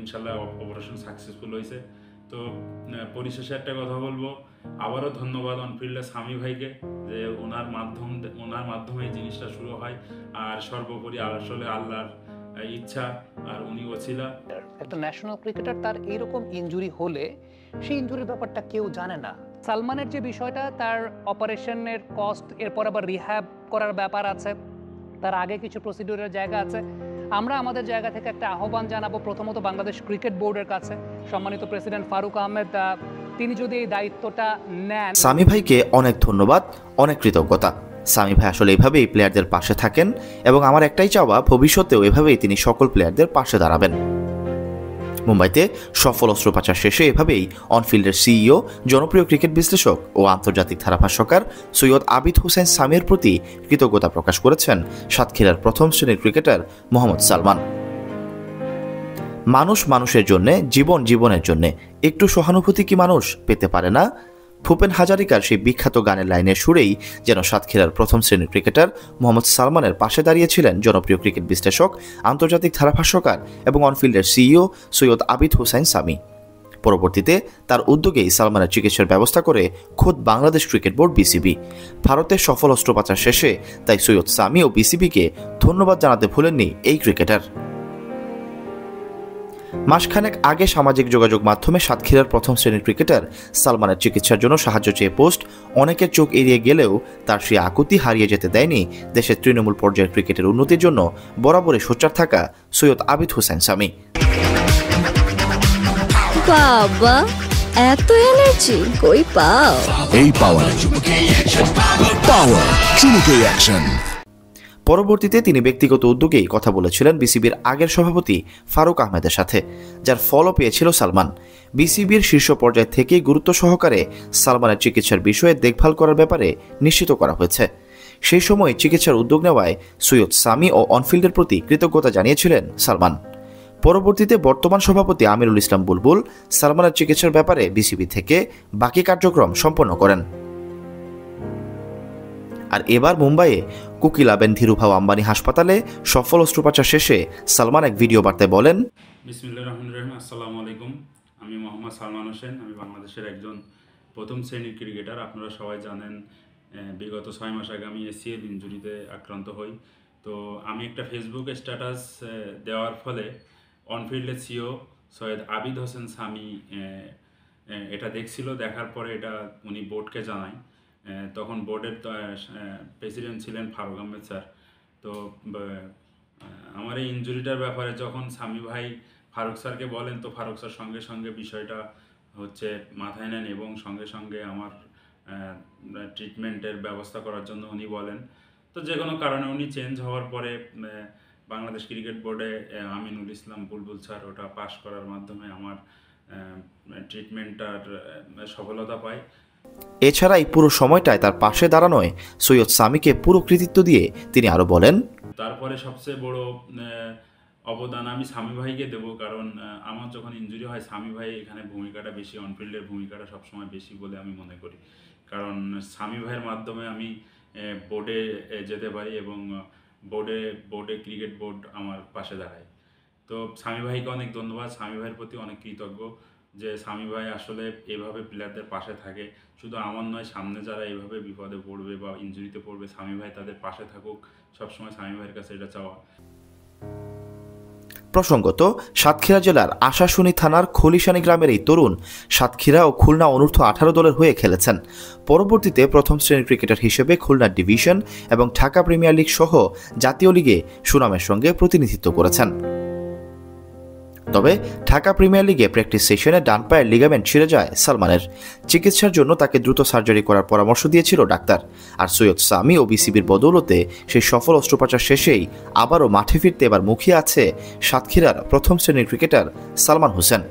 ইনশাল্লাহ operation successful হয়েছে। তো পরিশেষে একটা কথা বলবো, আবারও ধন্যবাদ অনফিল্ডের সামি ভাইকে, যে ওনার মাধ্যমে এই জিনিসটা শুরু হয়। আর সর্বোপরি আসলে আল্লাহর ইচ্ছা আর উনি ওছিলা। একটা ন্যাশনাল ক্রিকেটার তার এইরকম ইনজুরি হলে সেই ইনজুরির ব্যাপারটা কেউ জানে না। সালমানের যে বিষয়টা, তার অপারেশনের কস্ট, এরপর আবার রিহ্যাব করার ব্যাপার আছে, তার আগে কিছু প্রসিডিউরের জায়গা আছে। আমরা আমাদের জায়গা থেকে একটা আহ্বান জানাবো প্রথমত বাংলাদেশ ক্রিকেট বোর্ডের কাছে, সম্মানিত প্রেসিডেন্ট ফারুক আহমেদ, তিনি যদি এই দায়িত্বটা নেন। সামি ভাইকে অনেক ধন্যবাদ, অনেক কৃতজ্ঞতা। সামি ভাই আসলে এভাবেই প্লেয়ারদের পাশে থাকেন এবং আমার একটাই চাওয়া, ভবিষ্যতেও এভাবেই তিনি সকল প্লেয়ারদের পাশে দাঁড়াবেন। মুম্বাইতে সফল অস্ত্রোপচার শেষে এভাবেই অনফিল্ডের সিইও, জনপ্রিয় ক্রিকেট বিশ্লেষক ও আন্তর্জাতিক ধারাভাষ্যকার সৈয়দ আবিদ হোসেন সামির প্রতি কৃতজ্ঞতা প্রকাশ করেছেন সাতক্ষীরার প্রথম শ্রেণীর ক্রিকেটার মোহাম্মদ সালমান। মানুষ মানুষের জন্যে, জীবন জীবনের জন্যে একটু সহানুভূতি কি মানুষ পেতে পারে না? ভূপেন হাজারিকার সেই বিখ্যাত গানের লাইনের সুরেই যেন সাতক্ষীরার প্রথম শ্রেণীর ক্রিকেটার মোহাম্মদ সালমানের পাশে দাঁড়িয়েছিলেন জনপ্রিয় ক্রিকেট বিশ্লেষক, আন্তর্জাতিক ধারাভাষ্যকার এবং অনফিল্ডের সিইও সৈয়দ আবিদ হোসেন সামি। পরবর্তীতে তার উদ্যোগেই সালমানের চিকিৎসার ব্যবস্থা করে খোদ বাংলাদেশ ক্রিকেট বোর্ড বিসিবি। ভারতের সফল অস্ত্রোপচার শেষে তাই সৈয়দ সামি ও বিসিবিকে ধন্যবাদ জানাতে ভুলেননি এই ক্রিকেটার। মাসখানেক আগে সামাজিক যোগাযোগ মাধ্যমে সাতক্ষীরার প্রথম শ্রেণীর ক্রিকেটার সালমানের চিকিৎসার জন্য সাহায্য চেয়ে পোস্ট অনেকের চোখ এড়িয়ে গেলেও তার সেই আকুতি হারিয়ে যেতে দেয়নি দেশের তৃণমূল পর্যায়ের ক্রিকেটের উন্নতির জন্য বরাবরই সোচ্চার থাকা সৈয়দ আবিদ হোসেন সামি। বাবা, এত এনার্জি কই পাও? এই পাওয়ার চুমুকে অ্যাকশন। পরবর্তীতে তিনি ব্যক্তিগত উদ্যোগেই কথা বলেছিলেন বিসিবির আগের সভাপতি ফারুক আহমেদের সাথে, যার ফলও পেয়েছিল সালমান। বিসিবির শীর্ষ পর্যায় থেকেই গুরুত্ব সহকারে সালমানের চিকিৎসার বিষয়ে দেখভাল করার ব্যাপারে নিশ্চিত করা হয়েছে। সেই সময় চিকিৎসার উদ্যোগ নেওয়ায় সৈয়দ সামি ও অনফিল্ডের প্রতি কৃতজ্ঞতা জানিয়েছিলেন সালমান। পরবর্তীতে বর্তমান সভাপতি আমিরুল ইসলাম বুলবুল সালমানের চিকিৎসার ব্যাপারে বিসিবি থেকে বাকি কার্যক্রম সম্পন্ন করেন। আর এবার মুম্বাইয়ে কোকিলাবেন ধীরুভাই আম্বানি হাসপাতালে সফল অস্ত্রোপচার শেষে সালমান এক ভিডিও বার্তায় বলেন, বিসমিল্লাহির রহমানির রহিম, আসসালামু আলাইকুম। আমি মোহাম্মদ সালমান হোসেন, আমি বাংলাদেশের একজন প্রথম শ্রেণীর ক্রিকেটার। আপনারা সবাই জানেন বিগত 6 মাস আগে আমি এসিএল ইনজুরিতে আক্রান্ত হই। তো আমি একটা ফেসবুকে স্ট্যাটাস দেওয়ার ফলে অনফিল্ডের সিইও সৈয়দ আবিদ হোসেন সামি এটা দেখছিল। দেখার পরে এটা উনি বোর্ডকে জানায়। তখন বোর্ডের প্রেসিডেন্ট ছিলেন ফারুক আহমেদ স্যার। তো আমার এই ইনজুরিটার ব্যাপারে যখন সামি ভাই ফারুক স্যারকে বলেন, তো ফারুক স্যার সঙ্গে সঙ্গে বিষয়টা মাথায় নেন এবং সঙ্গে সঙ্গে আমার ট্রিটমেন্টের ব্যবস্থা করার জন্য উনি বলেন। তো যে কোনো কারণে উনি চেঞ্জ হওয়ার পরে বাংলাদেশ ক্রিকেট বোর্ডে আমিনুল ইসলাম বুলবুল স্যার ওটা পাশ করার মাধ্যমে আমার ট্রিটমেন্টটার সফলতা পায়। এছাড়া এই পুরো সময়টায় তার পাশে দাঁড়ানোয় সৈয়দ সামিকে পুরো কৃতিত্ব দিয়ে তিনি আরো বলেন, তারপরে সবচেয়ে বড় অবদান আমি সামি ভাইকে দেব, কারণ আমার যখন ইনজুরি হয় সামি ভাই এখানে ভূমিকাটা বেশি, অনফিল্ডের ভূমিকাটা সবসময় বেশি বলে আমি মনে করি। কারণ সামি ভাইয়ের মাধ্যমে আমি বোর্ডে যেতে পারি এবং বোর্ডে ক্রিকেট বোর্ড আমার পাশে দাঁড়ায়। তো সামি ভাইকে অনেক ধন্যবাদ, সামি ভাইয়ের প্রতি অনেক কৃতজ্ঞ যে সামি ভাই আসলে এভাবে প্লেয়ারদের পাশে থাকে। শুধু আমার নয়, সামনে যারা এইভাবে বিপদে পড়বে বা ইনজুরিতে পড়বে সামি ভাই তাদের পাশে থাকুক, সবসময় সামি ভাইয়ের কাছে এটা চাওয়া। প্রসঙ্গত, সাতক্ষীরা জেলার আশাশুনি থানার খলিশানি গ্রামের এই তরুণ সাতক্ষীরা ও খুলনা অনূর্ধ্ব 18 দলের হয়ে খেলেছেন। পরবর্তীতে প্রথম শ্রেণীর ক্রিকেটার হিসেবে খুলনা ডিভিশন এবং ঢাকা প্রিমিয়ার লিগ সহ জাতীয় লিগে সুনামের সঙ্গে প্রতিনিধিত্ব করেছেন। তবে ঢাকা প্রিমিয়ার লিগে প্র্যাকটিস সেশনে ডান পায়ের লিগামেন্ট ছিঁড়ে যায় সালমানের। চিকিৎসার জন্য তাকে দ্রুত সার্জারি করার পরামর্শ দিয়েছিল ডাক্তার। আর সৈয়দ সামি ও বিসিবির বদৌলতে সেই সফল অস্ত্রোপচার শেষেই আবারও মাঠে ফিরতে এবার মুখিয়ে আছে সাতক্ষীরার প্রথম শ্রেণীর ক্রিকেটার সালমান হোসেন।